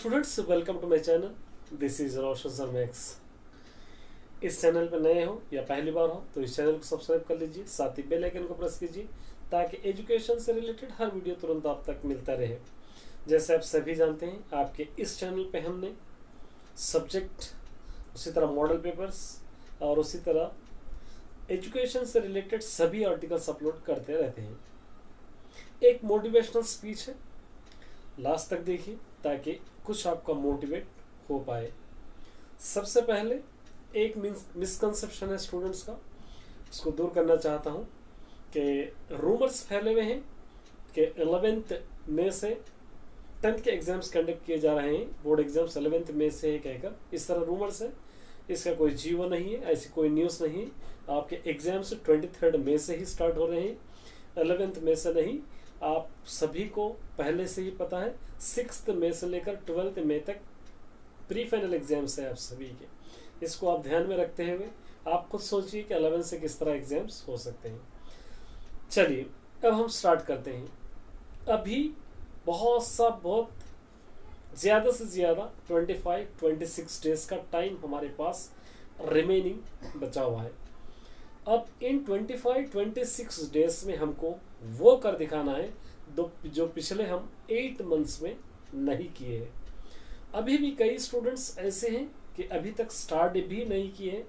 Students, welcome to my channel. This is Roshan sir Max. इस channel पर नए हो या पहली बार हो तो इस चैनल को सब्सक्राइब कर लीजिए, साथ ही बेल आइकन को प्रेस कीजिए ताकि एजुकेशन से रिलेटेड हर वीडियो तुरंत आप तक मिलता रहे। जैसे आप सभी जानते हैं, आपके इस चैनल पे हमने सब्जेक्ट, उसी तरह मॉडल पेपर्स और उसी तरह एजुकेशन से रिलेटेड सभी आर्टिकल्स अपलोड करते रहते हैं। एक मोटिवेशनल स्पीच है, लास्ट तक देखिए ताकि कुछ आपका मोटिवेट हो पाए। सबसे पहले एक मिसकंसेप्शन है स्टूडेंट्स का, उसको दूर करना चाहता हूँ कि रूमर्स फैले हुए हैं कि 11th मई से 10th के एग्जाम्स कंडक्ट किए जा रहे हैं, बोर्ड एग्जाम्स 11th मई से है कहकर, इस तरह रूमर्स है। इसका कोई जीवो नहीं है, ऐसी कोई न्यूज़ नहीं है। आपके एग्जाम्स 23 मई से ही स्टार्ट हो रहे हैं, 11th मई से नहीं। आप सभी को पहले से ही पता है 6 मई से लेकर 12 मई तक प्री फाइनल एग्जाम्स है आप सभी के। इसको आप ध्यान में रखते हुए आप खुद सोचिए कि 11 से किस तरह एग्जाम्स हो सकते हैं। चलिए अब हम स्टार्ट करते हैं। अभी बहुत ज़्यादा से ज़्यादा 25-26 डेज का टाइम हमारे पास रिमेनिंग बचा हुआ है। अब इन 25-26 डेज में हमको वो कर दिखाना है जो पिछले हम 8 मंथ्स में नहीं किए हैं। अभी भी कई स्टूडेंट्स ऐसे हैं कि अभी तक स्टार्ट भी नहीं किए हैं।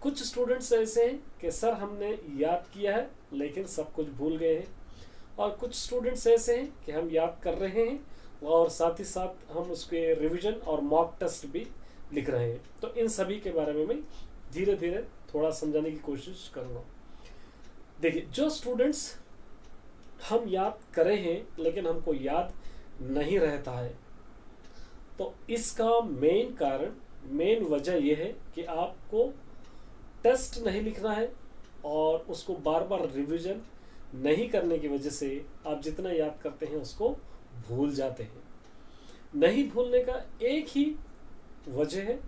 कुछ स्टूडेंट्स ऐसे हैं कि सर हमने याद किया है लेकिन सब कुछ भूल गए हैं, और कुछ स्टूडेंट्स ऐसे हैं कि हम याद कर रहे हैं और साथ ही साथ हम उसके रिवीजन और मॉक टेस्ट भी लिख रहे हैं। तो इन सभी के बारे में मैं धीरे धीरे थोड़ा समझाने की कोशिश करूँगा। देखिए, जो स्टूडेंट्स हम याद करे हैं लेकिन हमको याद नहीं रहता है, तो इसका मेन वजह यह है कि आपको टेस्ट नहीं लिखना है और उसको बार बार रिवीजन नहीं करने की वजह से आप जितना याद करते हैं उसको भूल जाते हैं। नहीं भूलने का एक ही वजह है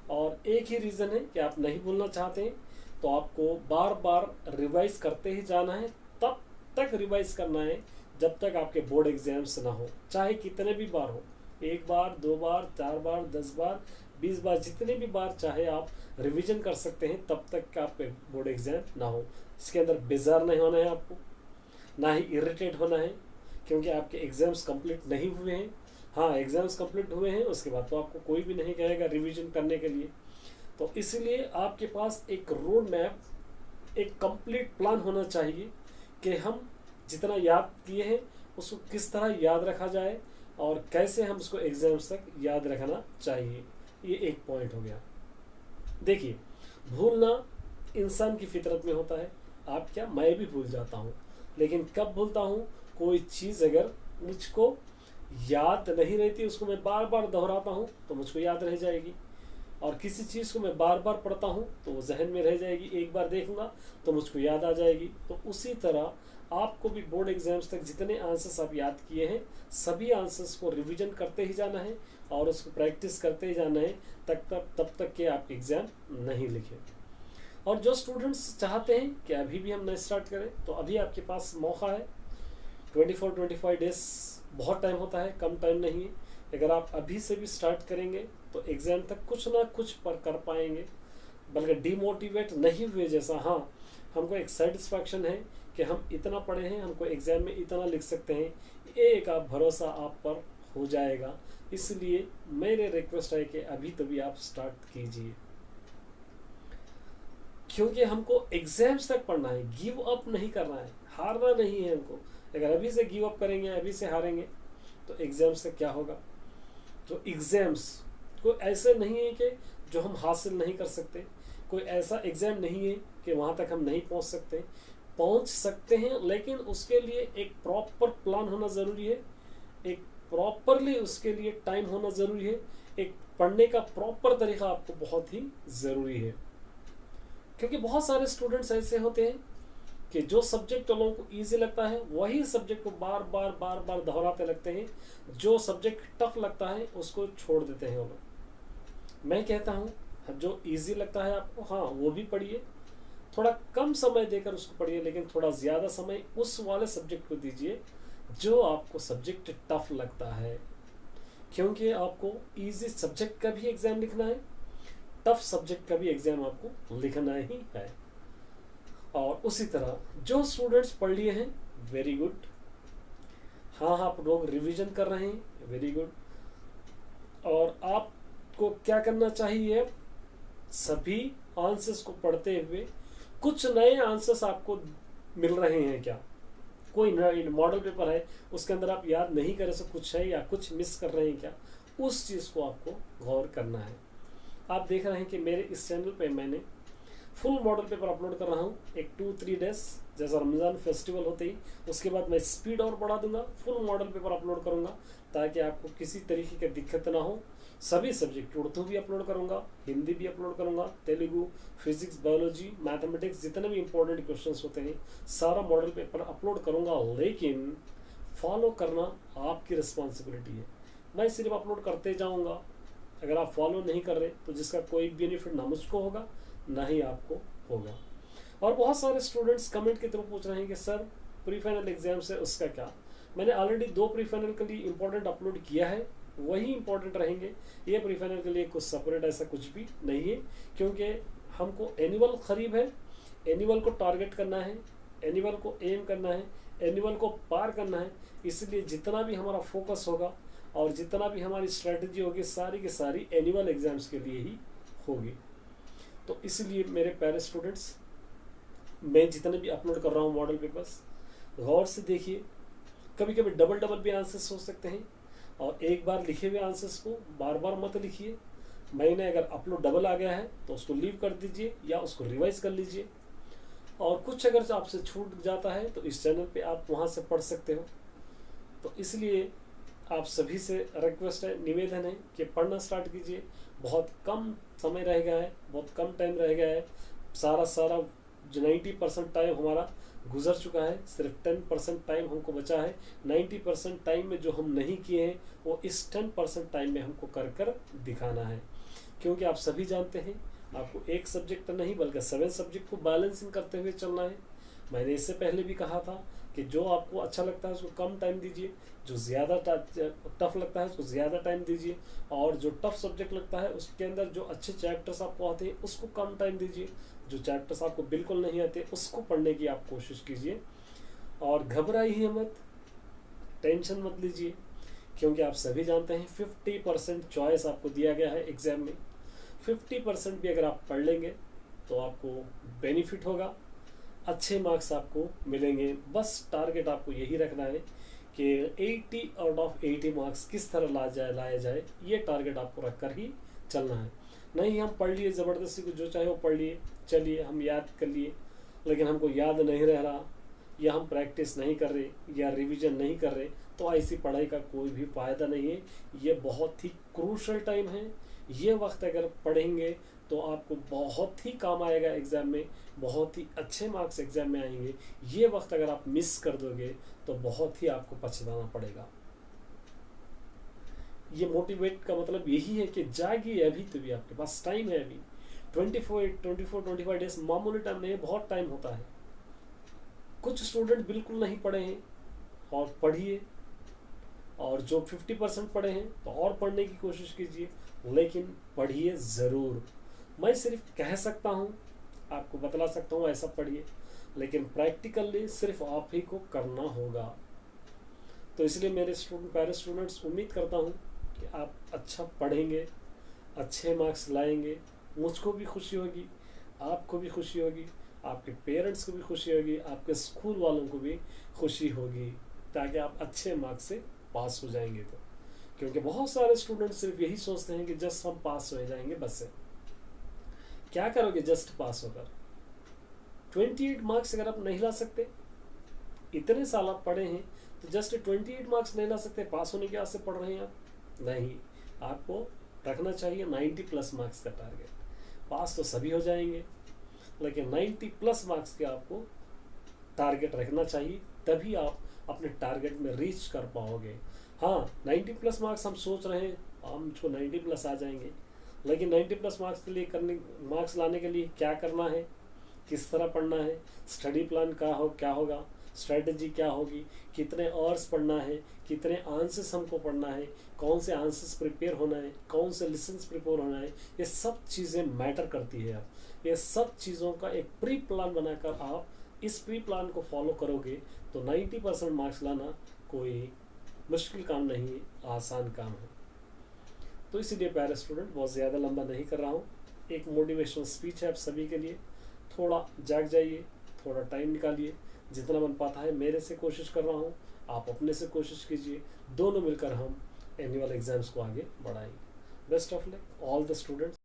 और एक ही रीज़न है कि आप नहीं भूलना चाहते हैं, तो आपको बार बार रिवाइज करते ही जाना है। तब तक रिवाइज करना है जब तक आपके बोर्ड एग्जाम्स ना हो, चाहे कितने भी बार हो, 1 बार 2 बार 4 बार 10 बार 20 बार, जितने भी बार चाहे आप रिवीजन कर सकते हैं तब तक का आपके बोर्ड एग्जाम ना हो। इसके अंदर बेजार नहीं होना है आपको, ना ही इरिटेट होना है क्योंकि आपके एग्जाम्स कंप्लीट नहीं हुए हैं। हाँ, एग्जाम्स कंप्लीट हुए हैं उसके बाद तो आपको कोई भी नहीं कहेगा रिवीजन करने के लिए। तो इसलिए आपके पास एक रोड मैप, एक कंप्लीट प्लान होना चाहिए कि हम जितना याद किए हैं उसको किस तरह याद रखा जाए और कैसे हम उसको एग्जाम्स तक याद रखना चाहिए। ये एक पॉइंट हो गया। देखिए, भूलना इंसान की फितरत में होता है। आप क्या, मैं भी भूल जाता हूँ, लेकिन कब भूलता हूँ, कोई चीज़ अगर मुझको याद नहीं रहती, उसको मैं बार बार दोहराता हूँ तो मुझको याद रह जाएगी, और किसी चीज़ को मैं बार बार पढ़ता हूँ तो वो जहन में रह जाएगी। एक बार देखूंगा तो मुझको याद आ जाएगी। तो उसी तरह आपको भी बोर्ड एग्जाम्स तक जितने आंसर्स आप याद किए हैं सभी आंसर्स को रिवीजन करते ही जाना है और उसको प्रैक्टिस करते ही जाना है तब तक कि आप एग्ज़ाम नहीं लिखें। और जो स्टूडेंट्स चाहते हैं कि अभी भी हम नहीं स्टार्ट करें, तो अभी आपके पास मौका है। 24-25 डेज बहुत टाइम होता है, कम टाइम नहीं है। अगर आप अभी से भी स्टार्ट करेंगे तो एग्ज़ाम तक कुछ ना कुछ पर कर पाएंगे, बल्कि डिमोटिवेट नहीं हुए जैसा। हाँ, हमको एक सेटिस्फैक्शन है कि हम इतना पढ़े हैं, हमको एग्ज़ाम में इतना लिख सकते हैं, एक आप भरोसा आप पर हो जाएगा। इसलिए मेरे रिक्वेस्ट है कि अभी तभी आप स्टार्ट कीजिए, क्योंकि हमको एग्जाम्स तक पढ़ना है, गिव अप नहीं करना है, हारना नहीं है हमको। अगर अभी से गिव अप करेंगे, अभी से हारेंगे तो एग्जाम्स से क्या होगा। तो एग्जाम्स कोई ऐसे नहीं है कि जो हम हासिल नहीं कर सकते, कोई ऐसा एग्ज़ाम नहीं है कि वहाँ तक हम नहीं पहुँच सकते हैं, लेकिन उसके लिए एक प्रॉपर प्लान होना ज़रूरी है, एक प्रॉपरली उसके लिए टाइम होना ज़रूरी है, एक पढ़ने का प्रॉपर तरीका आपको बहुत ही ज़रूरी है। क्योंकि बहुत सारे स्टूडेंट्स ऐसे होते हैं कि जो सब्जेक्ट लोगों को ईजी लगता है वही सब्जेक्ट को बार बार दोहराते लगते हैं, जो सब्जेक्ट टफ लगता है उसको छोड़ देते हैं वो लोग। मैं कहता हूँ जो ईजी लगता है आपको, हाँ वो भी पढ़िए, थोड़ा कम समय देकर उसको पढ़िए, लेकिन थोड़ा ज़्यादा समय उस वाले सब्जेक्ट को दीजिए जो आपको सब्जेक्ट टफ लगता है। क्योंकि आपको इजी सब्जेक्ट का भी एग्ज़ाम लिखना है, टफ सब्जेक्ट का भी एग्ज़ाम आपको लिखना ही है। और उसी तरह जो स्टूडेंट्स पढ़ लिए हैं, वेरी गुड। हाँ, आप लोग रिवीजन कर रहे हैं, वेरी गुड। और आपको क्या करना चाहिए, सभी आंसर्स को पढ़ते हुए कुछ नए आंसर्स आपको मिल रहे हैं क्या, कोई नया मॉडल पेपर है उसके अंदर आप याद नहीं कर रहे, कुछ है या कुछ मिस कर रहे हैं क्या, उस चीज़ को आपको गौर करना है। आप देख रहे हैं कि मेरे इस चैनल पे मैंने फुल मॉडल पेपर अपलोड कर रहा हूँ, एक 2-3 डेज, जैसा रमज़ान फेस्टिवल होते ही उसके बाद मैं स्पीड और बढ़ा दूंगा, फुल मॉडल पेपर अपलोड करूँगा ताकि आपको किसी तरीके की दिक्कत ना हो। सभी सब्जेक्ट, उर्दू भी अपलोड करूँगा, हिंदी भी अपलोड करूँगा, तेलुगु, फिजिक्स, बायोलॉजी, मैथमेटिक्स, जितने भी इंपॉर्टेंट क्वेश्चंस होते हैं सारा मॉडल पेपर अपलोड करूँगा। लेकिन फॉलो करना आपकी रिस्पॉन्सिबिलिटी है, मैं सिर्फ अपलोड करते जाऊँगा। अगर आप फॉलो नहीं कर रहे तो जिसका कोई बेनिफिट ना मुझको होगा ना ही आपको होगा। और बहुत सारे स्टूडेंट्स कमेंट के थ्रू पूछ रहे हैं कि सर प्री फाइनल एग्जाम से उसका क्या। मैंने ऑलरेडी 2 प्री फाइनल के लिए इंपॉर्टेंट अपलोड किया है, वही इंपॉर्टेंट रहेंगे। ये प्री फाइनल के लिए कुछ सेपरेट ऐसा कुछ भी नहीं है, क्योंकि हमको एनुअल करीब है, एनुअल को टारगेट करना है, एनुअल को एम करना है, एनुअल को पार करना है। इसलिए जितना भी हमारा फोकस होगा और जितना भी हमारी स्ट्रेटजी होगी सारी की सारी एनुअल एग्जाम्स के लिए ही होगी। तो इसलिए मेरे प्यारे स्टूडेंट्स, मैं जितने भी अपलोड कर रहा हूँ मॉडल पेपर्स, गौर से देखिए। कभी कभी डबल भी आंसर्स हो सकते हैं, और एक बार लिखे हुए आंसर्स को बार बार मत लिखिए। मैंने अगर अपलोड डबल आ गया है तो उसको लीव कर दीजिए या उसको रिवाइज कर लीजिए। और कुछ अगर आपसे छूट जाता है तो इस चैनल पे आप वहाँ से पढ़ सकते हो। तो इसलिए आप सभी से रिक्वेस्ट है, निवेदन है कि पढ़ना स्टार्ट कीजिए। बहुत कम समय रह गया है, बहुत कम टाइम रह गया है। सारा जो 90% टाइम हमारा गुजर चुका है, सिर्फ 10% टाइम हमको बचा है। 90% टाइम में जो हम नहीं किए हैं वो इस 10% टाइम में हमको कर दिखाना है। क्योंकि आप सभी जानते हैं आपको एक सब्जेक्ट नहीं बल्कि 7 सब्जेक्ट को बैलेंसिंग करते हुए चलना है। मैंने इससे पहले भी कहा था कि जो आपको अच्छा लगता है उसको कम टाइम दीजिए, जो ज़्यादा टफ लगता है उसको ज़्यादा टाइम दीजिए, और जो टफ सब्जेक्ट लगता है उसके अंदर जो अच्छे चैप्टर्स आपको आते हैं उसको कम टाइम दीजिए। जो चैप्टर्स आपको बिल्कुल नहीं आते उसको पढ़ने की आप कोशिश कीजिए। और घबराइए मत, टेंशन मत लीजिए, क्योंकि आप सभी जानते हैं 50% चॉइस आपको दिया गया है एग्ज़ाम में। 50% भी अगर आप पढ़ लेंगे तो आपको बेनिफिट होगा, अच्छे मार्क्स आपको मिलेंगे। बस टारगेट आपको यही रखना है कि 80 आउट ऑफ 80 मार्क्स किस तरह लाया जाए, ये टारगेट आपको रखकर ही चलना है। नहीं हम पढ़ लिए ज़बरदस्ती को, जो चाहे वो पढ़ लिए, चलिए हम याद कर लिए, लेकिन हमको याद नहीं रह रहा, या हम प्रैक्टिस नहीं कर रहे, या रिवीजन नहीं कर रहे, तो ऐसी पढ़ाई का कोई भी फ़ायदा नहीं है। ये बहुत ही क्रूशल टाइम है। ये वक्त अगर पढ़ेंगे तो आपको बहुत ही काम आएगा एग्ज़ाम में, बहुत ही अच्छे मार्क्स एग्ज़ाम में आएंगे। ये वक्त अगर आप मिस कर दोगे तो बहुत ही आपको पछताना पड़ेगा। ये मोटिवेट का मतलब यही है कि जागिए, अभी तो भी आपके पास टाइम है। अभी 24-25 डेज मामूली टाइम नहीं है, बहुत टाइम होता है। कुछ स्टूडेंट बिल्कुल नहीं पढ़े हैं, और पढ़िए। और जो 50% पढ़े हैं तो और पढ़ने की कोशिश कीजिए, लेकिन पढ़िए ज़रूर। मैं सिर्फ कह सकता हूँ, आपको बतला सकता हूँ ऐसा पढ़िए, लेकिन प्रैक्टिकली सिर्फ आप ही को करना होगा। तो इसलिए मेरे प्यारे स्टूडेंट्स, उम्मीद करता हूँ कि आप अच्छा पढ़ेंगे, अच्छे मार्क्स लाएंगे। मुझको भी खुशी होगी, आपको भी खुशी होगी, आपके पेरेंट्स को भी खुशी होगी, आपके स्कूल वालों को भी खुशी होगी, ताकि आप अच्छे मार्क्स से पास हो जाएंगे। तो क्योंकि बहुत सारे स्टूडेंट सिर्फ यही सोचते हैं कि जस्ट हम पास हो जाएंगे, बस से क्या करोगे जस्ट पास होकर। 28 मार्क्स अगर आप नहीं ला सकते, इतने साल आप पढ़े हैं तो जस्ट 28 मार्क्स नहीं ला सकते, पास होने के वास्ते पढ़ रहे हैं आप? नहीं, आपको रखना चाहिए 90+ मार्क्स का टारगेट। पास तो सभी हो जाएंगे, लेकिन 90+ मार्क्स के आपको टारगेट रखना चाहिए, तभी आप अपने टारगेट में रीच कर पाओगे। हाँ, 90+ मार्क्स हम सोच रहे हैं हमको 90+ आ जाएंगे, लेकिन 90+ मार्क्स के लिए मार्क्स लाने के लिए क्या करना है, किस तरह पढ़ना है, स्टडी प्लान क्या होगा, स्ट्रेटजी क्या होगी, कितने आवर्स पढ़ना है, कितने आंसर्स हमको पढ़ना है, कौन से आंसर्स प्रिपेयर होना है, कौन से लेसन्स प्रिपेयर होना है, ये सब चीज़ें मैटर करती है। आप ये सब चीज़ों का एक प्री प्लान बनाकर आप इस प्री प्लान को फॉलो करोगे तो 90% मार्क्स लाना कोई मुश्किल काम नहीं, आसान काम है। तो इसीलिए प्यारे स्टूडेंट, बहुत ज़्यादा लंबा नहीं कर रहा हूँ, एक मोटिवेशनल स्पीच है आप सभी के लिए। थोड़ा जाग जाइए, थोड़ा टाइम निकालिए, जितना बन पाता है मेरे से कोशिश कर रहा हूँ, आप अपने से कोशिश कीजिए, दोनों मिलकर हम एनुअल एग्जाम्स को आगे बढ़ाएंगे। Best of luck all the students.